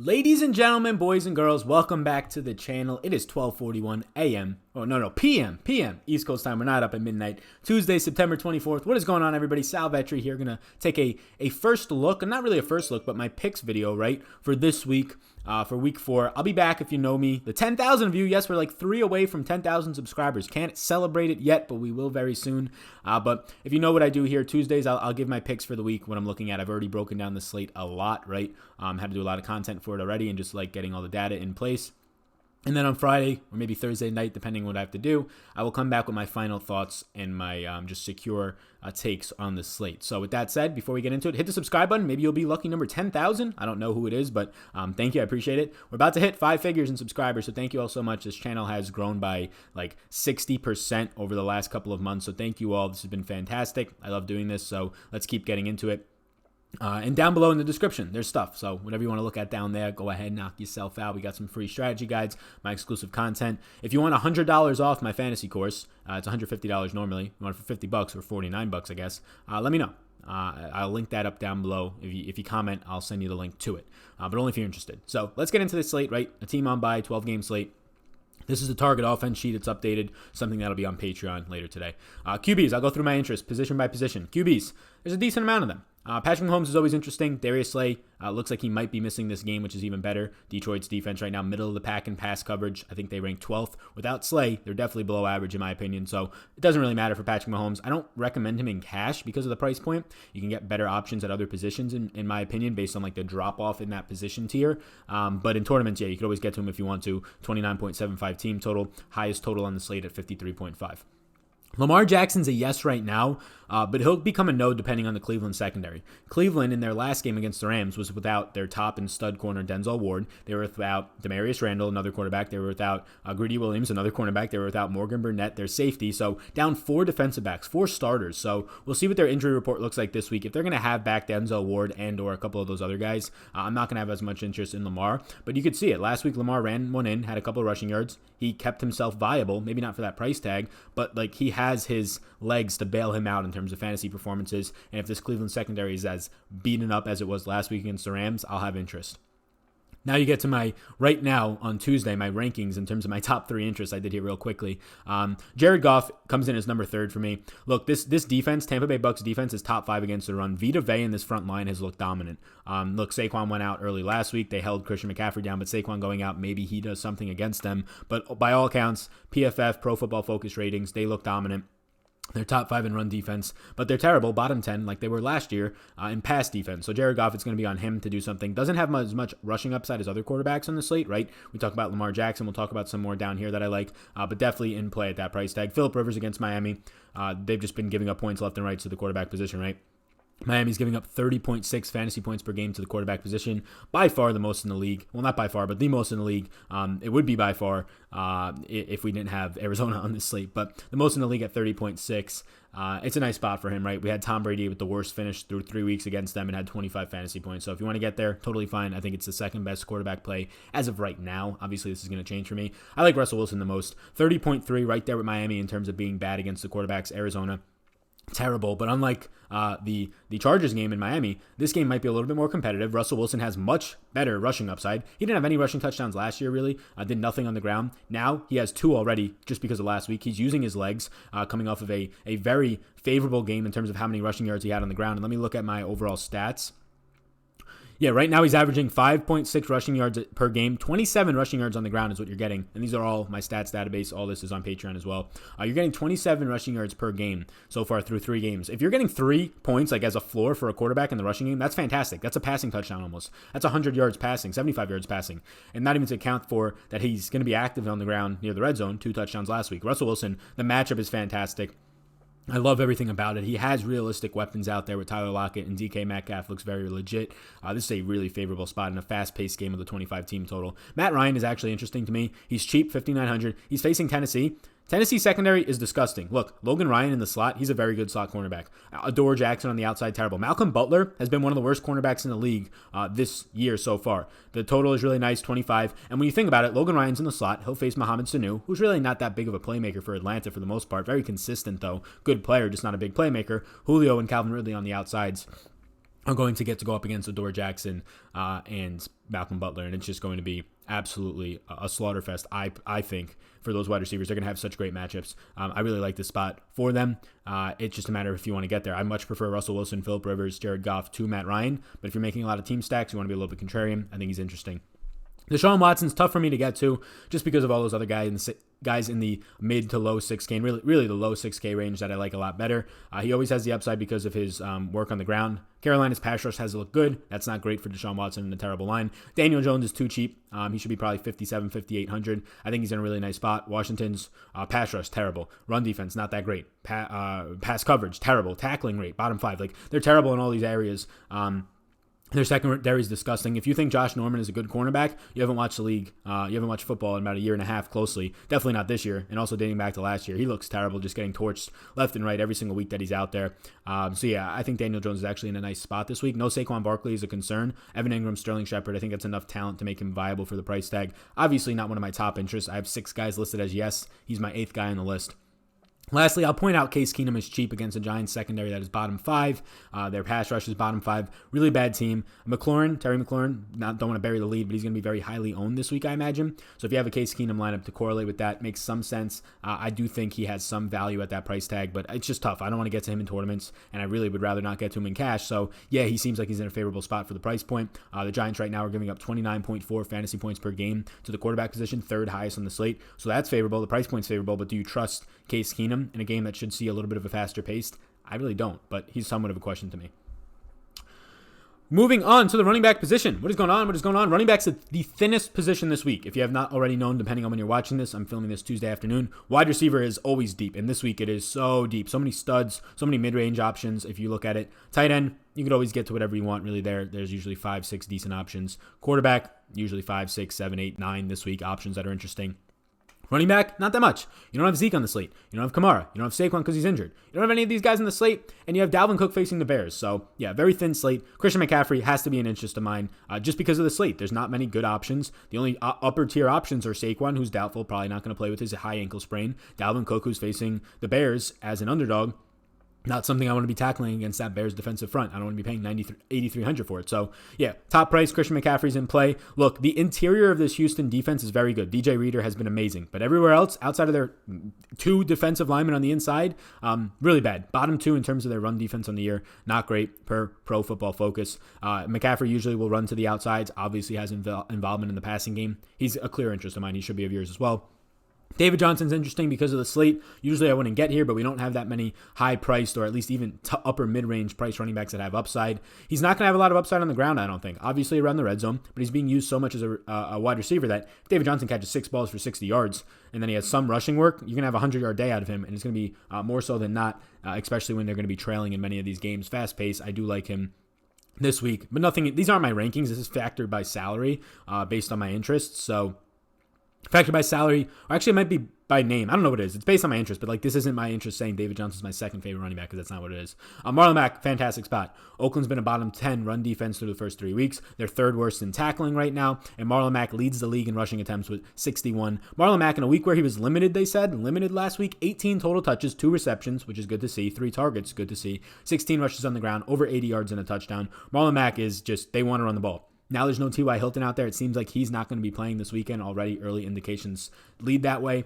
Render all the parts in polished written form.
Ladies and gentlemen, boys and girls, welcome back to the channel. It is 12:41 a.m. Oh, no, p.m. East Coast time. We're not up at midnight. Tuesday, September 24th. What is going on, everybody? Sal Vetri here. Going to take a first look, not really a first look, but my picks video, right, for this week, for week 4. I'll be back if you know me. The 10,000 of you, yes, we're like 3 away from 10,000 subscribers. Can't celebrate it yet, but we will very soon. But if you know what I do here, Tuesdays, I'll give my picks for the week, what I'm looking at. I've already broken down the slate a lot, right? Had to do a lot of content for it already and just like getting all the data in place. And then on Friday or maybe Thursday night, depending on what I have to do, I will come back with my final thoughts and my just secure takes on the slate. So with that said, before we get into it, hit the subscribe button. Maybe you'll be lucky number 10,000. I don't know who it is, but thank you. I appreciate it. We're about to hit 5 figures in subscribers, so thank you all so much. This channel has grown by like 60% over the last couple of months, so thank you all. This has been fantastic. I love doing this, so let's keep getting into it. And down below in the description, there's stuff. So whatever you want to look at down there, go ahead, knock yourself out. We got some free strategy guides, my exclusive content. If you want $100 off my fantasy course, it's $150 normally. You want it for $50 or $49, I guess. Let me know. I'll link that up down below. If you comment, I'll send you the link to it. But only if you're interested. So let's get into this slate, right? A team on bye, 12-game slate. This is the target offense sheet. It's updated, something that'll be on Patreon later today. QBs, I'll go through my interest, position by position. QBs, there's a decent amount of them. Patrick Mahomes is always interesting. Darius Slay looks like he might be missing this game, which is even better. Detroit's defense right now, middle of the pack in pass coverage. I think they rank 12th. Without Slay, they're definitely below average in my opinion, so it doesn't really matter for Patrick Mahomes. I don't recommend him in cash because of the price point. You can get better options at other positions, in my opinion, based on like the drop-off in that position tier. But in tournaments, yeah, you could always get to him if you want to. 29.75 team total, highest total on the slate at 53.5. Lamar Jackson's a yes right now, but he'll become a no depending on the Cleveland secondary. Cleveland, in their last game against the Rams, was without their top and stud corner, Denzel Ward. They were without Demarius Randall, another quarterback. They were without Greedy Williams, another cornerback. They were without Morgan Burnett, their safety. So down 4 defensive backs, 4 starters. So we'll see what their injury report looks like this week. If they're going to have back Denzel Ward and or a couple of those other guys, I'm not going to have as much interest in Lamar. But you could see it. Last week, Lamar ran one in, had a couple of rushing yards. He kept himself viable, maybe not for that price tag, but like he has his legs to bail him out in terms of fantasy performances. And if this Cleveland secondary is as beaten up as it was last week against the Rams, I'll have interest. Now you get to my, right now on Tuesday, my rankings in terms of my top 3 interests I did here real quickly. Jared Goff comes in as number 3 for me. Look, this defense, Tampa Bay Bucks defense, is top 5 against the run. Vita Vea in this front line has looked dominant. Look, Saquon went out early last week. They held Christian McCaffrey down, but Saquon going out, maybe he does something against them. But by all accounts, PFF, Pro Football Focus ratings, they look dominant. They're top 5 in run defense, but they're terrible, bottom 10, like they were last year, in pass defense. So Jared Goff, it's going to be on him to do something. Doesn't have as much rushing upside as other quarterbacks on the slate, right? We talk about Lamar Jackson. We'll talk about some more down here that I like, but definitely in play at that price tag. Phillip Rivers against Miami. They've just been giving up points left and right to the quarterback position, right? Miami's giving up 30.6 fantasy points per game to the quarterback position, by far the most in the league. Well, not by far, but the most in the league. It would be by far if we didn't have Arizona on this slate, but the most in the league at 30.6. It's a nice spot for him, right? We had Tom Brady with the worst finish through 3 weeks against them and had 25 fantasy points. So if you want to get there, totally fine. I think it's the second best quarterback play as of right now. Obviously, this is going to change for me. I like Russell Wilson the most. 30.3 right there with Miami in terms of being bad against the quarterbacks. Arizona, terrible, but unlike the Chargers game in Miami, this game might be a little bit more competitive. Russell Wilson has much better rushing upside. He didn't have any rushing touchdowns last year, really. Did nothing on the ground. Now he has 2 already just because of last week. He's using his legs coming off of a very favorable game in terms of how many rushing yards he had on the ground. And let me look at my overall stats. Yeah, right now he's averaging 5.6 rushing yards per game. 27 rushing yards on the ground is what you're getting. And these are all my stats database. All this is on Patreon as well. You're getting 27 rushing yards per game so far through 3 games. If you're getting 3 points like as a floor for a quarterback in the rushing game, that's fantastic. That's a passing touchdown almost. That's 100 yards passing, 75 yards passing. And not even to account for that he's going to be active on the ground near the red zone. 2 touchdowns last week. Russell Wilson, the matchup is fantastic. I love everything about it. He has realistic weapons out there with Tyler Lockett, and DK Metcalf looks very legit. This is a really favorable spot in a fast-paced game with a 25 team total. Matt Ryan is actually interesting to me. He's cheap, $5,900. He's facing Tennessee. Tennessee secondary is disgusting. Look, Logan Ryan in the slot, he's a very good slot cornerback. Adore Jackson on the outside, terrible. Malcolm Butler has been one of the worst cornerbacks in the league this year so far. The total is really nice, 25. And when you think about it, Logan Ryan's in the slot. He'll face Mohamed Sanu, who's really not that big of a playmaker for Atlanta for the most part. Very consistent, though. Good player, just not a big playmaker. Julio and Calvin Ridley on the outsides. are going to get to go up against Adoree Jackson and Malcolm Butler, and it's just going to be absolutely a slaughterfest, I think, for those wide receivers. They're going to have such great matchups. I really like this spot for them. It's just a matter of if you want to get there. I much prefer Russell Wilson, Phillip Rivers, Jared Goff to Matt Ryan, but if you're making a lot of team stacks, you want to be a little bit contrarian, I think he's interesting. Deshaun Watson's tough for me to get to just because of all those other guys in the mid to low 6K and really the low 6K range that I like a lot better. He always has the upside because of his work on the ground. Carolina's pass rush has looked good. That's not great for Deshaun Watson in a terrible line. Daniel Jones is too cheap. He should be probably 5,800. I think he's in a really nice spot. Washington's pass rush, terrible. Run defense, not that great. Pass coverage, terrible. Tackling rate, bottom 5. Like, they're terrible in all these areas. Their secondary is disgusting. If you think Josh Norman is a good cornerback, you haven't watched the league. You haven't watched football in about a year and a half closely. Definitely not this year, and also dating back to last year. He looks terrible, just getting torched left and right every single week that he's out there. So yeah, I think Daniel Jones is actually in a nice spot this week. No Saquon Barkley is a concern. Evan Ingram, Sterling Shepard, I think that's enough talent to make him viable for the price tag. Obviously not one of my top interests. I have 6 guys listed as yes. He's my 8th guy on the list. Lastly, I'll point out Case Keenum is cheap against a Giants secondary that is bottom 5. Their pass rush is bottom 5. Really bad team. Terry McLaurin, don't want to bury the lead, but he's going to be very highly owned this week, I imagine. So if you have a Case Keenum lineup to correlate with that, makes some sense. I do think he has some value at that price tag, but it's just tough. I don't want to get to him in tournaments, and I really would rather not get to him in cash. So yeah, he seems like he's in a favorable spot for the price point. The Giants right now are giving up 29.4 fantasy points per game to the quarterback position, 3rd highest on the slate. So that's favorable. The price point's favorable, but do you trust Case Keenum in a game that should see a little bit of a faster pace? I really don't, but he's somewhat of a question to me. Moving on to the running back position. What is going on? Running back's the thinnest position this week. If you have not already known, depending on when you're watching this, I'm filming this Tuesday afternoon. Wide receiver is always deep, and this week it is so deep. So many studs, so many mid-range options if you look at it. Tight end, you could always get to whatever you want really there. There's usually 5, 6 decent options. Quarterback, usually 5, 6, 7, 8, 9 this week, options that are interesting. Running back, not that much. You don't have Zeke on the slate. You don't have Kamara. You don't have Saquon because he's injured. You don't have any of these guys on the slate, and you have Dalvin Cook facing the Bears. So, yeah, very thin slate. Christian McCaffrey has to be an interest of mine just because of the slate. There's not many good options. The only upper-tier options are Saquon, who's doubtful, probably not going to play with his high ankle sprain. Dalvin Cook, who's facing the Bears as an underdog. Not something I want to be tackling against that Bears defensive front. I don't want to be paying $8,300 for it. So, yeah, top price, Christian McCaffrey's in play. Look, the interior of this Houston defense is very good. DJ Reader has been amazing. But everywhere else, outside of their 2 defensive linemen on the inside, really bad. Bottom 2 in terms of their run defense on the year. Not great per Pro Football Focus. McCaffrey usually will run to the outsides. Obviously has involvement in the passing game. He's a clear interest of mine. He should be of yours as well. David Johnson's interesting because of the slate. Usually I wouldn't get here, but we don't have that many high-priced or at least even upper mid-range price running backs that have upside. He's not going to have a lot of upside on the ground, I don't think. Obviously around the red zone, but he's being used so much as a wide receiver that if David Johnson catches 6 balls for 60 yards and then he has some rushing work, you're going to have a 100-yard day out of him, and it's going to be more so than not, especially when they're going to be trailing in many of these games. Fast pace, I do like him this week, but nothing. These aren't my rankings. This is factored by salary based on my interests, so factored by salary, or actually it might be by name. I don't know what it is. It's based on my interest, but like this isn't my interest saying David Johnson's my 2nd favorite running back because that's not what it is. Marlon Mack, fantastic spot. Oakland's been a bottom 10 run defense through the first 3 weeks. They're 3rd worst in tackling right now, and Marlon Mack leads the league in rushing attempts with 61. Marlon Mack in a week where he was limited last week, 18 total touches, 2 receptions, which is good to see, 3 targets, good to see, 16 rushes on the ground, over 80 yards and a touchdown. Marlon Mack is just, they want to run the ball. Now there's no T.Y. Hilton out there. It seems like he's not going to be playing this weekend. Already early indications lead that way.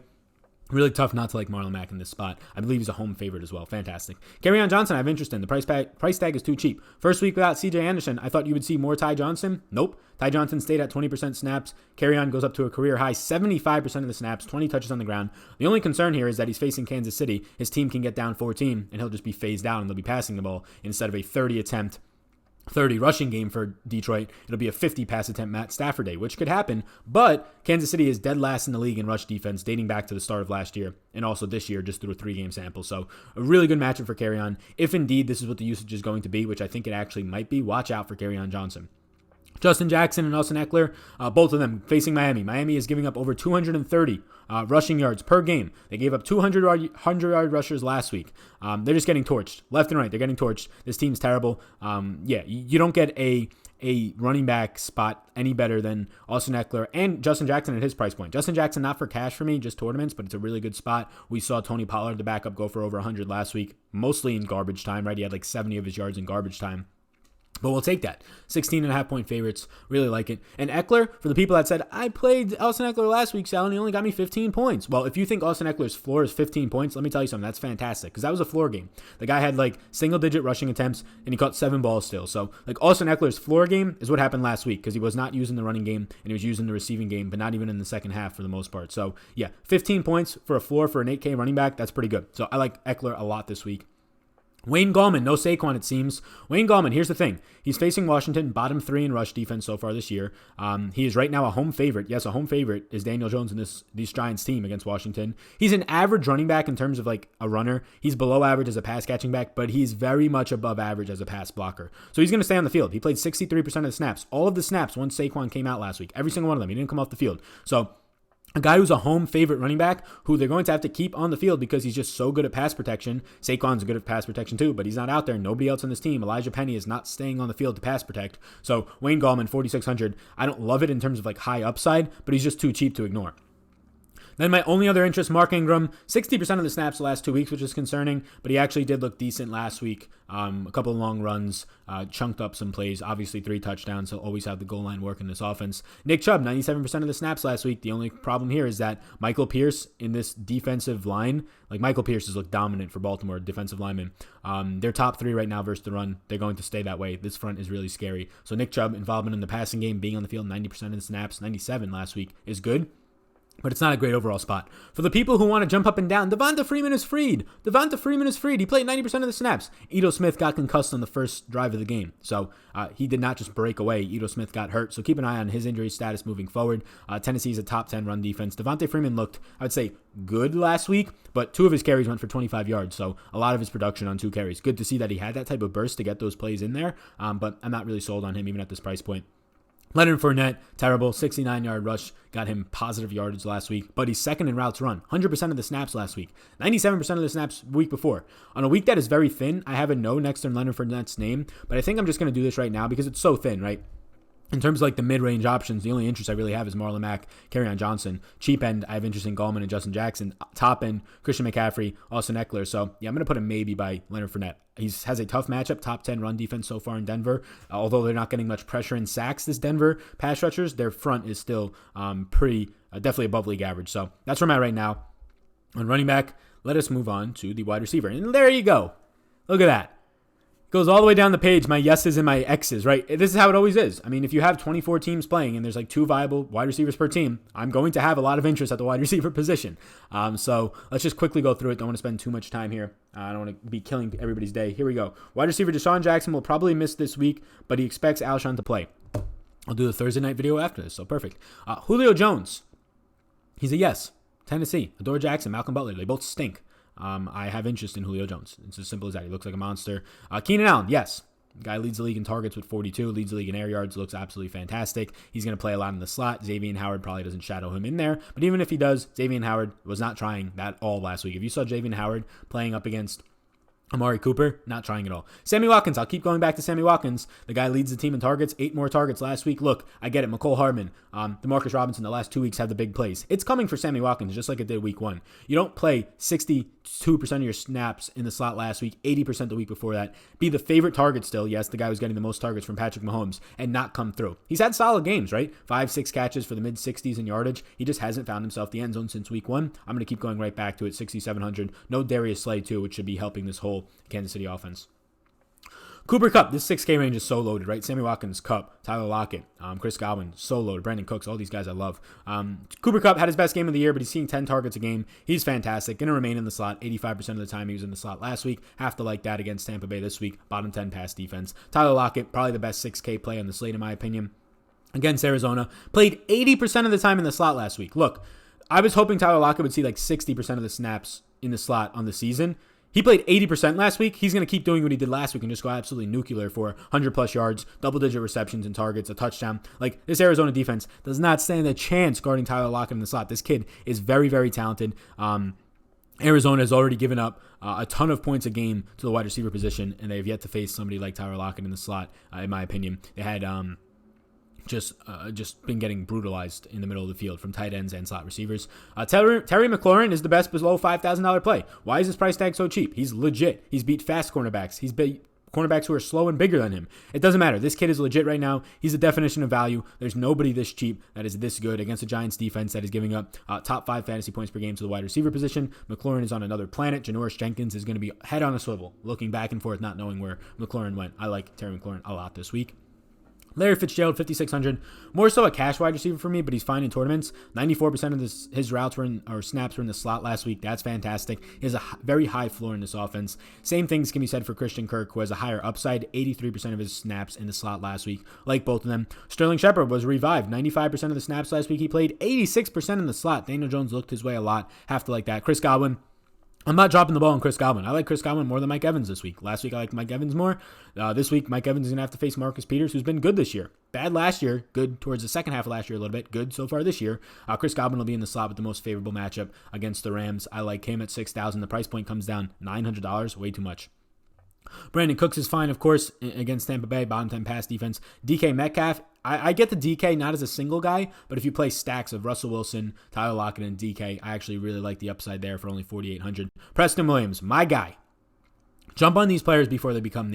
Really tough not to like Marlon Mack in this spot. I believe he's a home favorite as well. Fantastic. Kerryon Johnson, I have interest in. The price tag is too cheap. First week without C.J. Anderson, I thought you would see more Ty Johnson. Nope. Ty Johnson stayed at 20% snaps. Kerryon goes up to a career high 75% of the snaps, 20 touches on the ground. The only concern here is that he's facing Kansas City. His team can get down 14, and he'll just be phased out, and they'll be passing the ball instead of a 30 rushing game for Detroit. It'll be a 50 pass attempt Matt Stafford day, which could happen, but Kansas City is dead last in the league in rush defense dating back to the start of last year and also this year just through a 3-game sample. So a really good matchup for Kerryon. If indeed this is what the usage is going to be, which I think it actually might be, watch out for Kerryon Johnson. Justin Jackson and Austin Eckler, both of them facing Miami. Miami is giving up over 230 rushing yards per game. They gave up 200-yard rushers last week. They're just getting torched. Left and right, they're getting torched. This team's terrible. You don't get a running back spot any better than Austin Eckler and Justin Jackson at his price point. Justin Jackson, not for cash for me, just tournaments, but it's a really good spot. We saw Tony Pollard, the backup, go for over 100 last week, mostly in garbage time, right? He had like 70 of his yards in garbage time. But we'll take that. 16.5-point favorites. Really like it. And Eckler, for the people that said, I played Austin Eckler last week, Sal, and he only got me 15 points. Well, if you think Austin Eckler's floor is 15 points, let me tell you something. That's fantastic because that was a floor game. The guy had like single-digit rushing attempts, and he caught 7 balls still. So, like, Austin Eckler's floor game is what happened last week because he was not using the running game, and he was using the receiving game, but not even in the second half for the most part. So, yeah, 15 points for a floor for an 8K running back, that's pretty good. So, I like Eckler a lot this week. Wayne Gallman, no Saquon it seems. Wayne Gallman, here's the thing. He's facing Washington, bottom 3 in rush defense so far this year. He is right now a home favorite. Yes, a home favorite is Daniel Jones in these Giants team against Washington. He's an average running back in terms of like a runner. He's below average as a pass catching back, but he's very much above average as a pass blocker. So he's going to stay on the field. He played 63% of the snaps. All of the snaps once Saquon came out last week. Every single one of them. He didn't come off the field. So a guy who's a home favorite running back who they're going to have to keep on the field because he's just so good at pass protection. Saquon's good at pass protection too, but he's not out there. Nobody else on this team. Elijah Penny is not staying on the field to pass protect. So Wayne Gallman, 4,600. I don't love it in terms of like high upside, but he's just too cheap to ignore. Then my only other interest, Mark Ingram, 60% of the snaps the last 2 weeks, which is concerning, but he actually did look decent last week. A couple of long runs, chunked up some plays, obviously 3 touchdowns, so always have the goal line work in this offense. Nick Chubb, 97% of the snaps last week. The only problem here is that Michael Pierce in this defensive line, like Michael Pierce has looked dominant for Baltimore, defensive linemen. They're top 3 right now versus the run. They're going to stay that way. This front is really scary. So Nick Chubb, involvement in the passing game, being on the field 90% of the snaps, 97 last week, is good. But it's not a great overall spot. For the people who want to jump up and down, Devonta Freeman is freed. Devonta Freeman is freed. He played 90% of the snaps. Ito Smith got concussed on the first drive of the game. So he did not just break away. Ito Smith got hurt. So keep an eye on his injury status moving forward. Tennessee's a top 10 run defense. Devonta Freeman looked, I would say, good last week, but 2 of his carries went for 25 yards. So a lot of his production on 2 carries. Good to see that he had that type of burst to get those plays in there. But I'm not really sold on him even at this price point. Leonard Fournette, terrible, 69-yard rush, got him positive yardage last week, but he's second in routes run, 100% of the snaps last week, 97% of the snaps week before. On a week that is very thin, I have a no next to Leonard Fournette's name, but I think I'm just going to do this right now because it's so thin, right? In terms of like the mid-range options, the only interest I really have is Marlon Mack, Kerryon Johnson. Cheap end, I have interest in Gallman and Justin Jackson. Top end, Christian McCaffrey, Austin Eckler. So, yeah, I'm going to put a maybe by Leonard Fournette. He has a tough matchup, top 10 run defense so far in Denver. Although they're not getting much pressure and sacks, this Denver pass rushers, their front is still definitely above league average. So, that's where I'm at right now. On running back, let us move on to the wide receiver. And there you go. Look at that. Goes all the way down the page, my yeses and my X's, right? This is how it always is. I mean, if you have 24 teams playing and there's like 2 viable wide receivers per team, I'm going to have a lot of interest at the wide receiver position. So let's just quickly go through it. Don't want to spend too much time here. I don't want to be killing everybody's day. Here we go. Wide receiver Deshaun Jackson will probably miss this week, but he expects Alshon to play. I'll do the Thursday night video after this, so perfect. Julio Jones, he's a yes. Tennessee, Adore Jackson, Malcolm Butler, they both stink. I have interest in Julio Jones. It's as simple as that. He looks like a monster. Keenan Allen, yes. Guy leads the league in targets with 42, leads the league in air yards, looks absolutely fantastic. He's going to play a lot in the slot. Xavier Howard probably doesn't shadow him in there. But even if he does, Xavier Howard was not trying that all last week. If you saw Xavier Howard playing up against Amari Cooper, not trying at all. Sammy Watkins, I'll keep going back to Sammy Watkins. The guy leads the team in targets, 8 more targets last week. Look, I get it. McCole Hardman, DeMarcus Robinson, the last 2 weeks have the big plays. It's coming for Sammy Watkins, just like it did week 1. You don't play 62% of your snaps in the slot last week, 80% the week before that. Be the favorite target still. Yes, the guy who's getting the most targets from Patrick Mahomes and not come through. He's had solid games, right? 5-6 catches for the mid-60s in yardage. He just hasn't found himself the end zone since week 1. I'm going to keep going right back to it, 6,700. No Darius Slay, too, which should be helping this whole Kansas City offense. Cooper Kupp, this 6K range is so loaded, right? Sammy Watkins, Kupp, Tyler Lockett, Chris Godwin, so loaded. Brandon Cooks, all these guys I love. Cooper Kupp had his best game of the year, but he's seeing 10 targets a game. He's fantastic. Going to remain in the slot 85% of the time he was in the slot last week. Have to like that against Tampa Bay this week. Bottom 10 pass defense. Tyler Lockett, probably the best 6K play on the slate in my opinion. Against Arizona. Played 80% of the time in the slot last week. Look, I was hoping Tyler Lockett would see like 60% of the snaps in the slot on the season. He played 80% last week. He's going to keep doing what he did last week and just go absolutely nuclear for 100-plus yards, double-digit receptions and targets, a touchdown. Like, this Arizona defense does not stand a chance guarding Tyler Lockett in the slot. This kid is very, very talented. Arizona has already given up a ton of points a game to the wide receiver position, and they have yet to face somebody like Tyler Lockett in the slot, in my opinion. They had just been getting brutalized in the middle of the field from tight ends and slot receivers. Terry McLaurin is the best below $5,000 play. Why is his price tag so cheap? He's legit. He's beat fast cornerbacks. He's beat cornerbacks who are slow and bigger than him. It doesn't matter. This kid is legit right now. He's the definition of value. There's nobody this cheap that is this good against a Giants defense that is giving up top 5 fantasy points per game to the wide receiver position. McLaurin is on another planet. Janoris Jenkins is going to be head on a swivel, looking back and forth, not knowing where McLaurin went. I like Terry McLaurin a lot this week. Larry Fitzgerald, 5,600. More so a cash wide receiver for me, but he's fine in tournaments. 94% of his routes or snaps were in the slot last week. That's fantastic. He has a very high floor in this offense. Same things can be said for Christian Kirk, who has a higher upside. 83% of his snaps in the slot last week. Like both of them. Sterling Shepard was revived. 95% of the snaps last week he played. 86% in the slot. Daniel Jones looked his way a lot. Have to like that. Chris Godwin. I'm not dropping the ball on Chris Godwin. I like Chris Godwin more than Mike Evans this week. Last week, I liked Mike Evans more. This week, Mike Evans is going to have to face Marcus Peters, who's been good this year. Bad last year, good towards the second half of last year a little bit, good so far this year. Chris Godwin will be in the slot with the most favorable matchup against the Rams. I like him at $6,000. The price point comes down $900, way too much. Brandon Cooks is fine, of course, against Tampa Bay, bottom 10 pass defense. DK Metcalf, I get the DK not as a single guy, but if you play stacks of Russell Wilson, Tyler Lockett, and DK, I actually really like the upside there for only $4,800. Preston Williams, my guy. Jump on these players before they become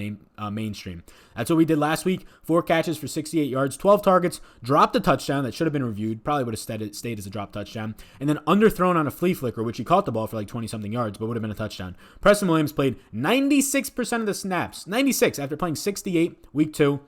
mainstream. That's what we did last week. 4 catches for 68 yards, 12 targets, dropped a touchdown that should have been reviewed. Probably would have stayed as a drop touchdown. And then underthrown on a flea flicker, which he caught the ball for like 20-something yards, but would have been a touchdown. Preston Williams played 96% of the snaps. 96 after playing 68 week 2.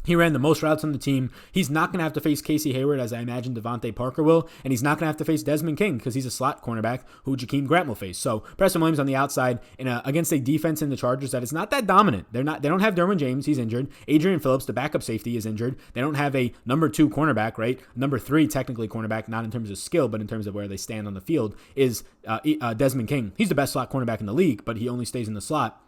He ran the most routes on the team. He's not going to have to face Casey Hayward, as I imagine Devontae Parker will, and he's not going to have to face Desmond King because he's a slot cornerback who Jakeem Grant will face. So Preston Williams on the outside against a defense in the Chargers that is not that dominant. They don't have Derwin James. He's injured. Adrian Phillips, the backup safety, is injured. They don't have a number 2 cornerback, right? Number 3 technically cornerback, not in terms of skill, but in terms of where they stand on the field, is Desmond King. He's the best slot cornerback in the league, but he only stays in the slot.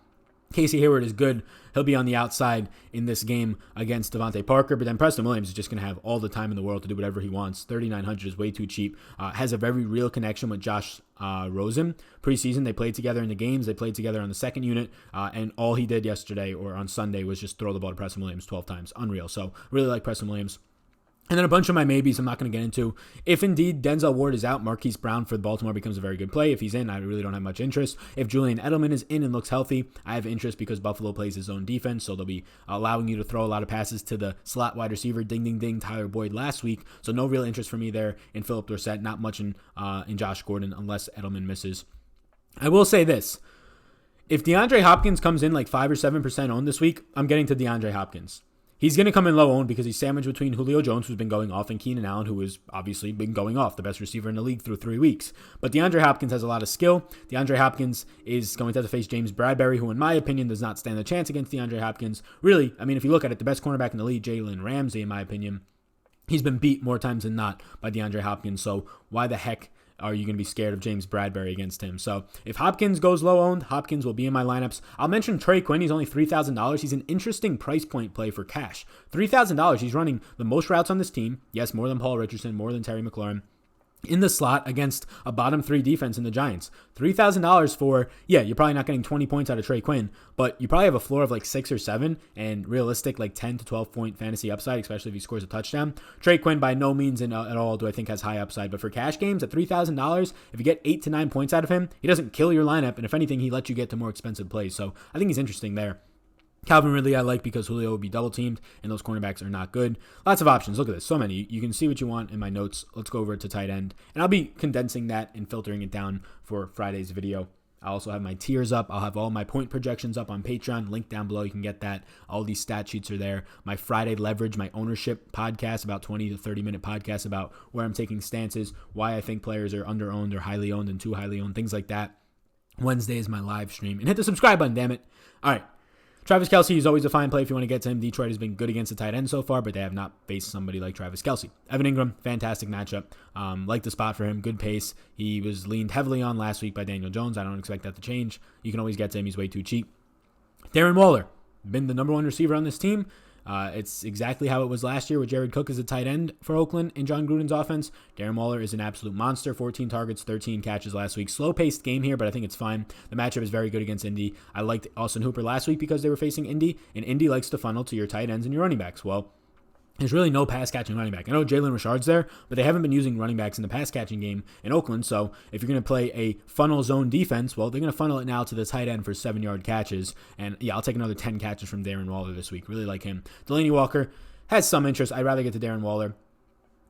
Casey Hayward is good. He'll be on the outside in this game against Devontae Parker. But then Preston Williams is just going to have all the time in the world to do whatever he wants. $3,900 is way too cheap. Has a very real connection with Josh Rosen. Preseason, they played together in the games. They played together on the second unit. And all he did yesterday or on Sunday was just throw the ball to Preston Williams 12 times. Unreal. So really like Preston Williams. And then a bunch of my maybes I'm not going to get into. If indeed Denzel Ward is out, Marquise Brown for Baltimore becomes a very good play. If he's in, I really don't have much interest. If Julian Edelman is in and looks healthy, I have interest because Buffalo plays his own defense, so they'll be allowing you to throw a lot of passes to the slot wide receiver, ding, ding, ding, Tyler Boyd last week. So no real interest for me there in Philip Dorsett, not much in Josh Gordon unless Edelman misses. I will say this. If DeAndre Hopkins comes in like 5 or 7% owned this week, I'm getting to DeAndre Hopkins. He's going to come in low owned because he's sandwiched between Julio Jones, who's been going off, and Keenan Allen, who has obviously been going off, the best receiver in the league through 3 weeks. But DeAndre Hopkins has a lot of skill. DeAndre Hopkins is going to have to face James Bradberry, who in my opinion does not stand a chance against DeAndre Hopkins. Really, I mean, if you look at it, the best cornerback in the league, Jalen Ramsey, in my opinion, he's been beat more times than not by DeAndre Hopkins. So why the heck are you going to be scared of James Bradberry against him? So if Hopkins goes low owned, Hopkins will be in my lineups. I'll mention Trey Quinn. He's only $3,000. He's an interesting price point play for cash. $3,000. He's running the most routes on this team. Yes, more than Paul Richardson, more than Terry McLaurin. In the slot against a bottom 3 defense in the Giants. $3,000 for, you're probably not getting 20 points out of Trey Quinn, but you probably have a floor of like 6 or 7 and realistic like 10 to 12 point fantasy upside, especially if he scores a touchdown. Trey Quinn by no means at all do I think has high upside, but for cash games at $3,000, if you get 8 to 9 points out of him, he doesn't kill your lineup, and if anything, he lets you get to more expensive plays. So I think he's interesting there. Calvin Ridley I like because Julio will be double teamed and those cornerbacks are not good. Lots of options. Look at this. So many. You can see what you want in my notes. Let's go over to tight end. And I'll be condensing that and filtering it down for Friday's video. I also have my tiers up. I'll have all my point projections up on Patreon. Link down below. You can get that. All these stat sheets are there. My Friday leverage, my ownership podcast, about 20 to 30 minute podcast about where I'm taking stances, why I think players are under owned or highly owned and too highly owned, things like that. Wednesday is my live stream. And hit the subscribe button, damn it. All right. Travis Kelce is always a fine play if you want to get to him. Detroit has been good against the tight end so far, but they have not faced somebody like Travis Kelce. Evan Ingram, fantastic matchup. Like the spot for him, good pace. He was leaned heavily on last week by Daniel Jones. I don't expect that to change. You can always get to him. He's way too cheap. Darren Waller, been the number 1 receiver on this team. It's exactly how it was last year with Jared Cook as a tight end for Oakland in John Gruden's offense. Darren Waller is an absolute monster. 14 targets, 13 catches last week. Slow-paced game here, but I think it's fine. The matchup is very good against Indy. I liked Austin Hooper last week because they were facing Indy, and Indy likes to funnel to your tight ends and your running backs. Well, There's really no pass-catching running back. I know Jalen Richard's there, but they haven't been using running backs in the pass-catching game in Oakland. So if you're going to play a funnel zone defense, well, they're going to funnel it now to the tight end for 7-yard catches. And yeah, I'll take another 10 catches from Darren Waller this week. Really like him. Delaney Walker has some interest. I'd rather get to Darren Waller,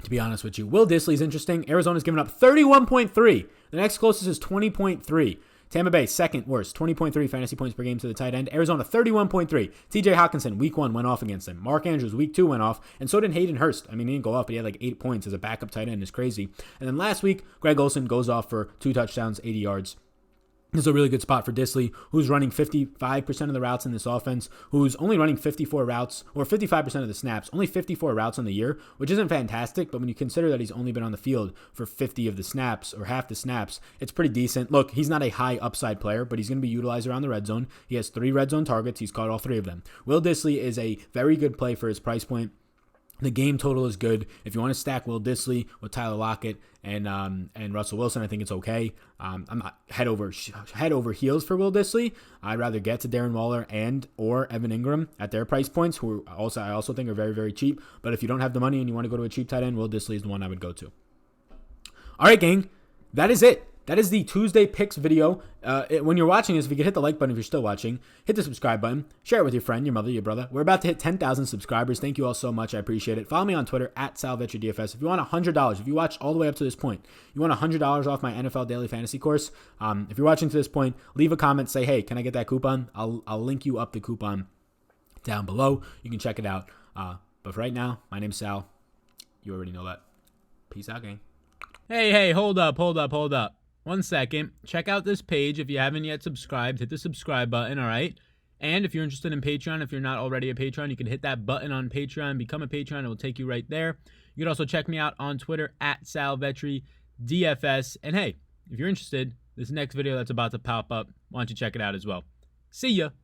to be honest with you. Will Dissly's interesting. Arizona's given up 31.3. The next closest is 20.3. Tampa Bay, second worst, 20.3 fantasy points per game to the tight end. Arizona, 31.3. TJ Hawkinson, week 1, went off against them. Mark Andrews, week 2, went off. And so did Hayden Hurst. I mean, he didn't go off, but he had like 8 points as a backup tight end. It's crazy. And then last week, Greg Olsen goes off for 2 touchdowns, 80 yards. This is a really good spot for Dissly, who's running 55% of the routes in this offense, who's only running 54 routes, or 55% of the snaps, only 54 routes on the year, which isn't fantastic, but when you consider that he's only been on the field for 50 of the snaps, or half the snaps, it's pretty decent. Look, he's not a high upside player, but he's going to be utilized around the red zone. He has 3 red zone targets. He's caught all 3 of them. Will Dissly is a very good play for his price point. The game total is good. If you want to stack Will Dissly with Tyler Lockett and Russell Wilson, I think it's okay. I'm not head over heels for Will Dissly. I'd rather get to Darren Waller and or Evan Ingram at their price points, who I also think are very, very cheap. But if you don't have the money and you want to go to a cheap tight end, Will Dissly is the one I would go to. All right, gang, that is it. That is the Tuesday picks video. When you're watching this, if you could hit the like button if you're still watching, hit the subscribe button, share it with your friend, your mother, your brother. We're about to hit 10,000 subscribers. Thank you all so much. I appreciate it. Follow me on Twitter at SalVetriDFS. If you want $100, if you watched all the way up to this point, you want $100 off my NFL Daily Fantasy course. If you're watching to this point, leave a comment, say, hey, can I get that coupon? I'll link you up the coupon down below. You can check it out. But for right now, my name's Sal. You already know that. Peace out, gang. Hey, hold up. 1 second. Check out this page. If you haven't yet subscribed, hit the subscribe button, all right? And if you're interested in Patreon, if you're not already a Patreon, you can hit that button on Patreon, become a Patreon. It will take you right there. You can also check me out on Twitter at SalVetriDFS. And hey, if you're interested, this next video that's about to pop up, why don't you check it out as well. See ya.